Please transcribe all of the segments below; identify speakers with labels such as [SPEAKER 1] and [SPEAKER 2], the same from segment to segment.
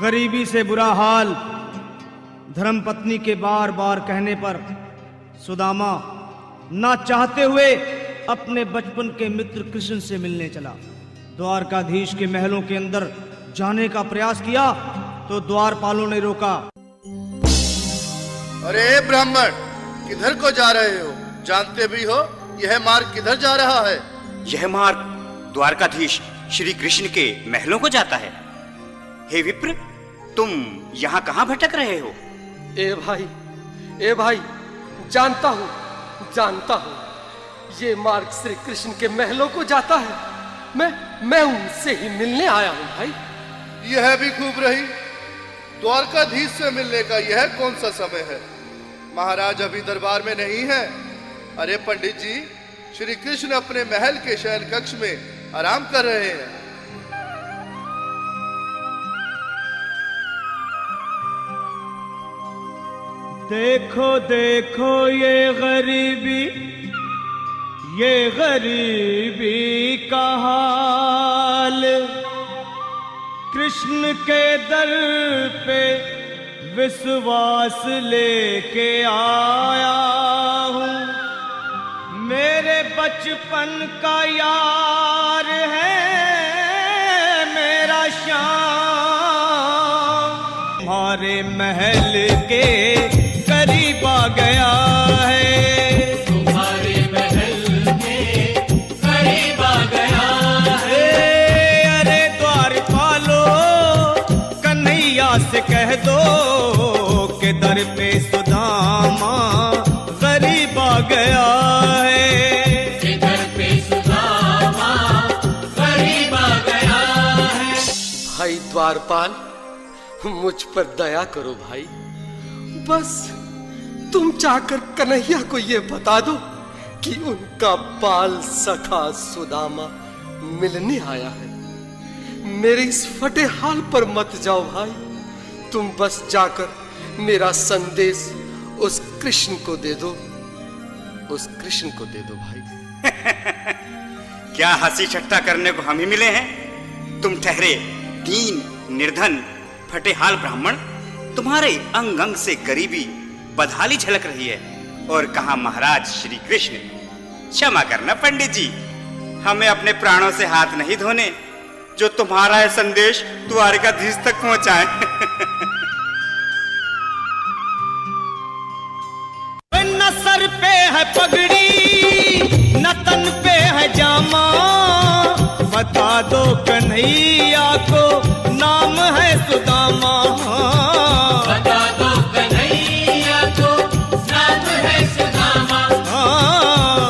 [SPEAKER 1] गरीबी से बुरा हाल धर्मपत्नी के बार बार कहने पर सुदामा ना चाहते हुए अपने बचपन के मित्र कृष्ण से मिलने चला। द्वारकाधीश के महलों के अंदर जाने का प्रयास किया तो द्वारपालों ने रोका।
[SPEAKER 2] अरे ब्राह्मण, किधर को जा रहे हो? जानते भी हो यह मार्ग किधर जा रहा है?
[SPEAKER 3] यह मार्ग द्वारकाधीश श्री कृष्ण के महलों को जाता है। हे विप्र, तुम यहाँ कहाँ भटक रहे हो?
[SPEAKER 4] ए भाई, जानता हूँ ये मार्ग श्री कृष्ण के महलों को जाता है। मैं उनसे ही मिलने आया हूँ भाई।
[SPEAKER 2] यह भी खूब रही। द्वारकाधीश से मिलने का यह कौन सा समय है? महाराज अभी दरबार में नहीं है। अरे पंडित जी, श्री कृष्ण अपने महल के शयन कक्ष में आराम कर रहे हैं।
[SPEAKER 1] देखो देखो ये गरीबी का हाल, कृष्ण के दर पे विश्वास लेके आया हूँ। मेरे बचपन का यार है मेरा श्याम, हमारे महल के करीब आ गया है।
[SPEAKER 5] तुम्हारे महल के करीब आ गया है।
[SPEAKER 1] अरे द्वारपालो, कन्हैया से कह दो के दर पे सुदामा गरीब आ गया है।
[SPEAKER 5] के दर पे सुदामा गरीब आ गया है।
[SPEAKER 4] भाई द्वारपाल, मुझ पर दया करो भाई। बस तुम जाकर कन्हैया को ये बता दो कि उनका बाल सखा सुदामा मिलने आया है। मेरे इस फटे हाल पर मत जाओ भाई। तुम बस जाकर मेरा संदेश उस कृष्ण को दे दो। भाई।
[SPEAKER 3] क्या हंसी ठट्टा करने को हम ही मिले हैं? तुम ठहरे दीन निर्धन फटे हाल ब्राह्मण, तुम्हारे अंग अंग से गरीबी बदहाली झलक रही है। और कहा महाराज श्री कृष्ण। क्षमा करना पंडित जी, हमें अपने प्राणों से हाथ नहीं धोने जो तुम्हारा है संदेश द्वारकाधीश तक पहुंचाए।
[SPEAKER 1] न सर पे है पगड़ी न तन पे है जामा, बता दो कन्हैया को नाम है सुदामा।
[SPEAKER 5] बता दो कन्हैया को नाम है सुदामा।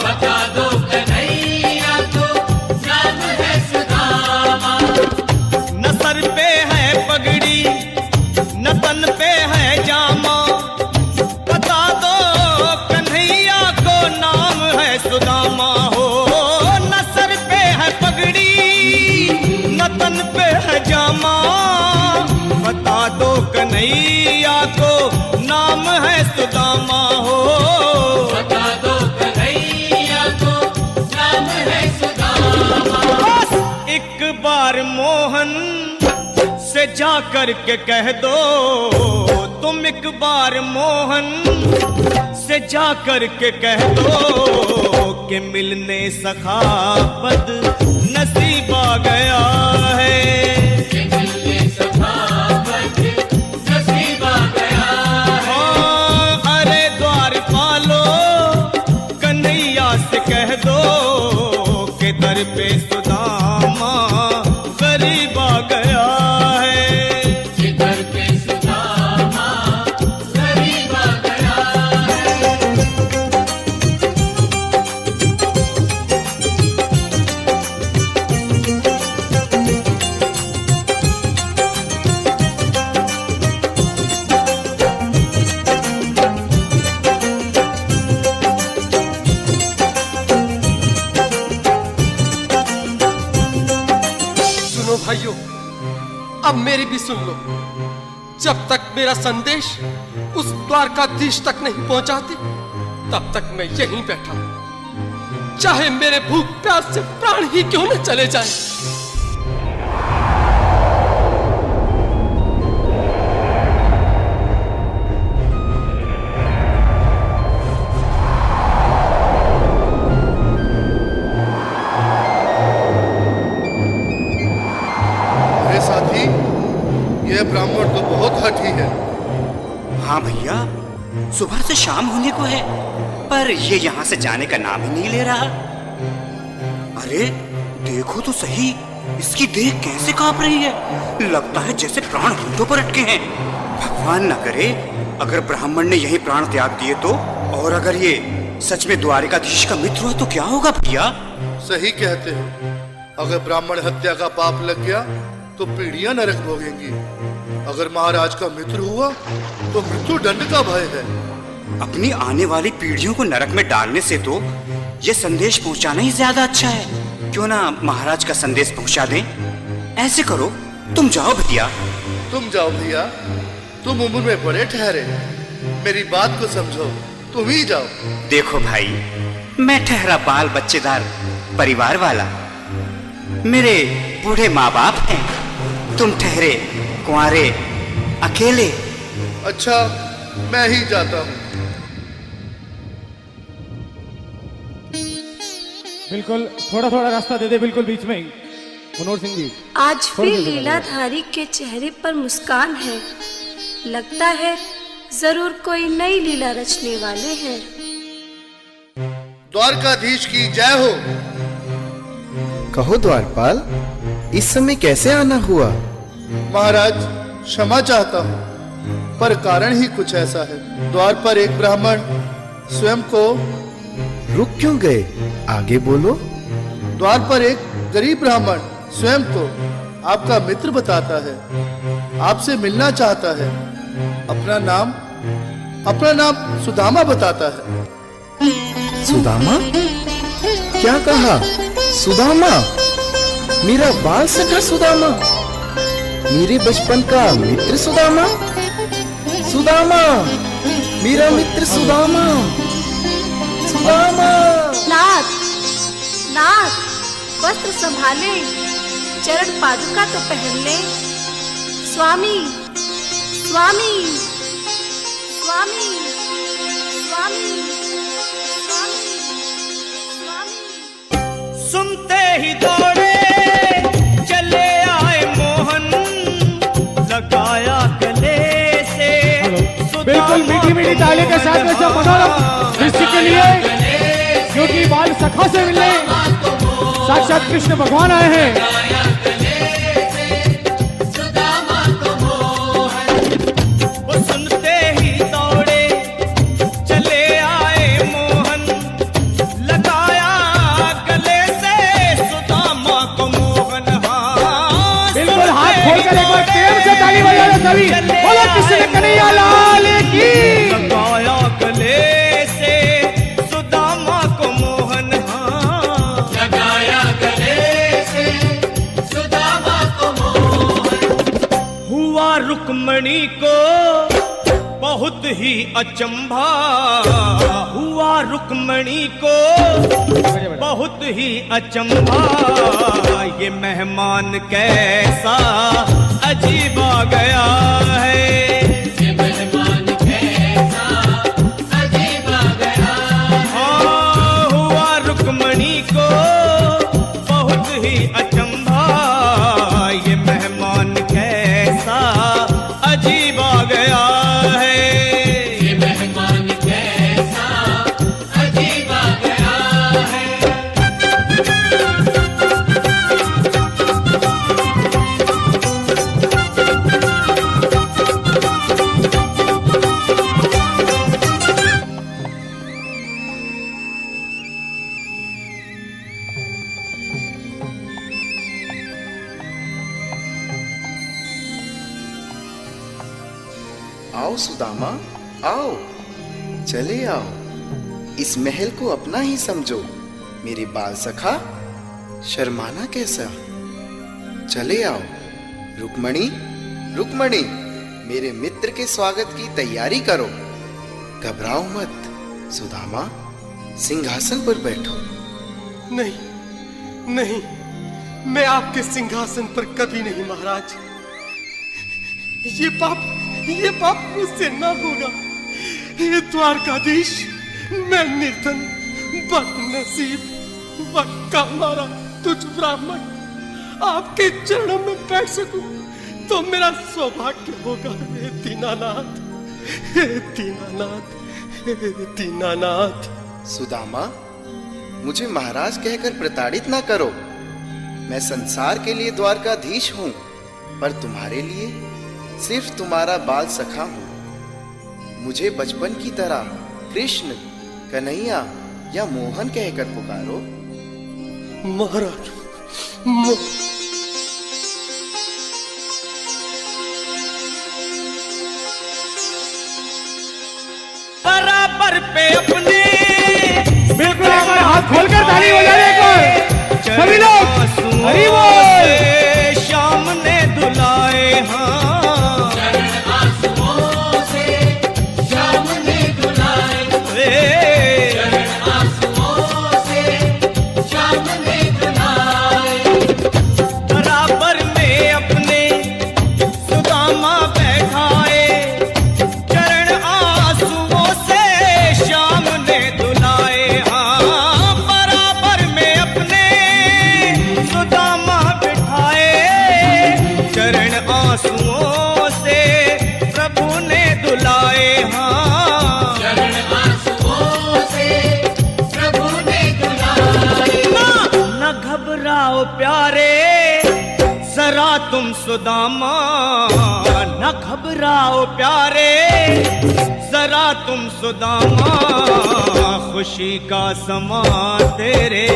[SPEAKER 5] बता दो कन्हैया को नाम है सुदामा।
[SPEAKER 1] न सर पे है पगड़ी न तन पे है जामा, बता दो कन्हैया को नाम है सुदामा। हो न सर पे है पगड़ी न तन पे है जामा, बता दो कन्हैया को नाम है सुदामा। हो
[SPEAKER 5] बता दो कन्हैया को नाम है सुदामा।
[SPEAKER 1] बस एक बार मोहन से जा कर के कह दो, तुम एक बार मोहन से जा कर के कह दो कि मिलने सखा बद नसीब आ गया है।
[SPEAKER 5] कि मिलने सखा बद नसीब आ गया है।
[SPEAKER 1] हाँ, अरे द्वारपालो, कन्हैया से कह दो कि दर पे सुदामा गरीब आ गया है।
[SPEAKER 5] कि दर पे सुदामा गरीब आ गया है।
[SPEAKER 4] सुनो भाइयों, अब मेरी भी सुन लो। जब तक मेरा संदेश उस द्वारकाधीश तक नहीं पहुंचाते, तब तक मैं यहीं बैठा हूं, चाहे मेरे भूख प्यास से प्राण ही क्यों न चले जाए।
[SPEAKER 3] सुबह से शाम होने को है, पर ये यहाँ से जाने का नाम ही नहीं ले रहा। अरे देखो तो सही, इसकी देह कैसे कांप रही है। लगता है जैसे प्राण होठों पर अटके हैं। भगवान न करे अगर ब्राह्मण ने यही प्राण त्याग दिए तो, और अगर ये सच में द्वारिकाधीश का मित्र हुआ तो क्या होगा भैया?
[SPEAKER 2] सही कहते हो, अगर ब्राह्मण हत्या का पाप लग गया तो पीढ़ियां नरक भोगेंगी। अगर महाराज का मित्र हुआ तो मृत्यु दंड का भय है।
[SPEAKER 3] अपनी आने वाली पीढ़ियों को नरक में डालने से तो ये संदेश पहुंचाना ही ज्यादा अच्छा है। क्यों ना महाराज का संदेश पहुंचा दें। ऐसे करो, तुम जाओ भैया।
[SPEAKER 2] तुम जाओ भैया, तुम उम्र में बड़े ठहरे, मेरी बात को समझो, तुम ही जाओ।
[SPEAKER 3] देखो भाई, मैं ठहरा बाल बच्चेदार परिवार वाला, मेरे बूढ़े माँ बाप हैं, तुम ठहरे कुंवारे अकेले।
[SPEAKER 2] अच्छा, मैं ही जाता हूँ।
[SPEAKER 6] बिल्कुल, थोड़ा थोड़ा रास्ता दे दे, बिल्कुल बीच में ही। मनोहर सिंह जी,
[SPEAKER 7] आज फिर लीलाधारी के चेहरे पर मुस्कान है। लगता है जरूर कोई नई लीला रचने वाले हैं।
[SPEAKER 2] द्वारकाधीश की जय हो।
[SPEAKER 8] कहो द्वारपाल, इस समय कैसे आना हुआ?
[SPEAKER 2] महाराज, क्षमा चाहता हूँ, पर कारण ही कुछ ऐसा है। द्वार पर एक ब्राह्मण स्वयं को
[SPEAKER 8] रुक क्यों गए? आगे बोलो।
[SPEAKER 2] द्वार पर एक गरीब ब्राह्मण स्वयं को आपका मित्र बताता है, आपसे मिलना चाहता है। अपना नाम सुदामा बताता है।
[SPEAKER 8] सुदामा? क्या कहा? सुदामा? मेरा बाल सखा सुदामा? मेरे बचपन का मित्र सुदामा? सुदामा, मेरा मित्र सुदामा। सुदामा।
[SPEAKER 7] नाथ, नाथ, वस्त्र संभाले, चरण पादुका तो पहन ले। स्वामी, स्वामी, स्वामी, स्वामी, स्वामी, स्वामी।
[SPEAKER 1] सुनते ही दौड़े चले आए मोहन, लगाया गले से।
[SPEAKER 6] बिल्कुल मीठी मीठी ताली के साथ में सब मनोरम दृश्य के लिए, क्योंकि बाल सखा से मिलने साक्षात कृष्ण भगवान आए हैं।
[SPEAKER 1] वो सुनते ही दौड़े चले आए मोहन, लगाया गले से सुदामा को मोहन। हाँ,
[SPEAKER 6] बिल्कुल, हाथ खोलकर एक बार प्रेम से ताली बजा दो सभी। बोलो कृष्ण कन्हैया लाल की।
[SPEAKER 1] लगाया गले से सुदामा को मोहन। हाँ,
[SPEAKER 5] लगाया गले से सुदामा को मोहन।
[SPEAKER 1] हुआ रुक्मणी को बहुत ही अचंभा, हुआ रुक्मणी को बहुत ही अचंभा। ये मेहमान कैसा अजीब आ गया है।
[SPEAKER 5] ये मेहमान कैसा अजीब आ गया है।
[SPEAKER 1] हाँ, हुआ रुक्मणी को बहुत ही अचंभा। ये मेहमान कैसा अजीब आ गया है।
[SPEAKER 5] ये मेहमान कैसा अजीब आ गया है।
[SPEAKER 8] आओ सुदामा, आओ, चले आओ। इस महल को अपना ही समझो। मेरे बाल सखा, शर्माना कैसा? चले आओ। रुक्मणी, रुक्मणी, मेरे मित्र के स्वागत की तैयारी करो। घबराओ मत। सुदामा, सिंहासन पर बैठो।
[SPEAKER 4] नहीं, नहीं, मैं आपके सिंहासन पर कभी नहीं महाराज। ये पाप मुझसे ना होगा। हे द्वारकाधीश, मैं निर्धन, बदनसीब, बक्का मारा तुझ ब्राह्मण आपके चरणों में बैठ सकूं तो मेरा सौभाग्य होगा। हे दीनानाथ, हे दीनानाथ, हे दीनानाथ।
[SPEAKER 8] सुदामा, मुझे महाराज कहकर प्रताड़ित ना करो। मैं संसार के लिए द्वारकाधीश हूं, पर तुम्हारे लिए सिर्फ तुम्हारा बाल सखा हूं। मुझे बचपन की तरह कृष्ण, कन्हैया या मोहन कहकर पुकारो।
[SPEAKER 4] महाराज
[SPEAKER 1] बराबर पे अपने
[SPEAKER 6] बिल्कुल एक बार हाथ खोलकर ताली बजाने को सभी लोग हरि बोल।
[SPEAKER 1] श्याम ने दुलाए हाँ,
[SPEAKER 5] चरण आंसुओं से श्याम ने दुलाए, चरण आंसुओं से श्याम ने दुलाए।
[SPEAKER 1] बराबर में अपने सुदामा बैठाए, चरण आंसुओं से श्याम ने दुलाए हाँ। बराबर में अपने सुदामा बिठाए, चरण आंसुओं से प्रभु ने दुलाए हाँ।
[SPEAKER 5] चरण आंसुओं से प्रभु ने दुलाए।
[SPEAKER 1] न घबराओ प्यारे जरा तुम सुदामा, न घबराओ प्यारे जरा तुम सुदामा। खुशी का समा तेरे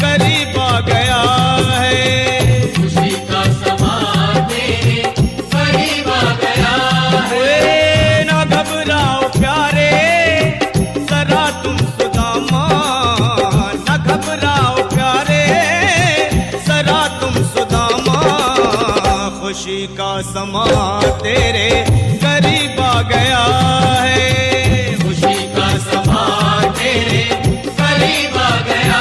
[SPEAKER 1] करीब आ गया है,
[SPEAKER 5] खुशी का समा तेरे करीब आ गया है।
[SPEAKER 1] न घबराओ प्यारे जरा तुम सुदामा, न घबराओ प्यारे जरा तुम सुदामा। खुशी का समा तेरे करीब आ गया है,
[SPEAKER 5] खुशी का समा तेरे करीब आ गया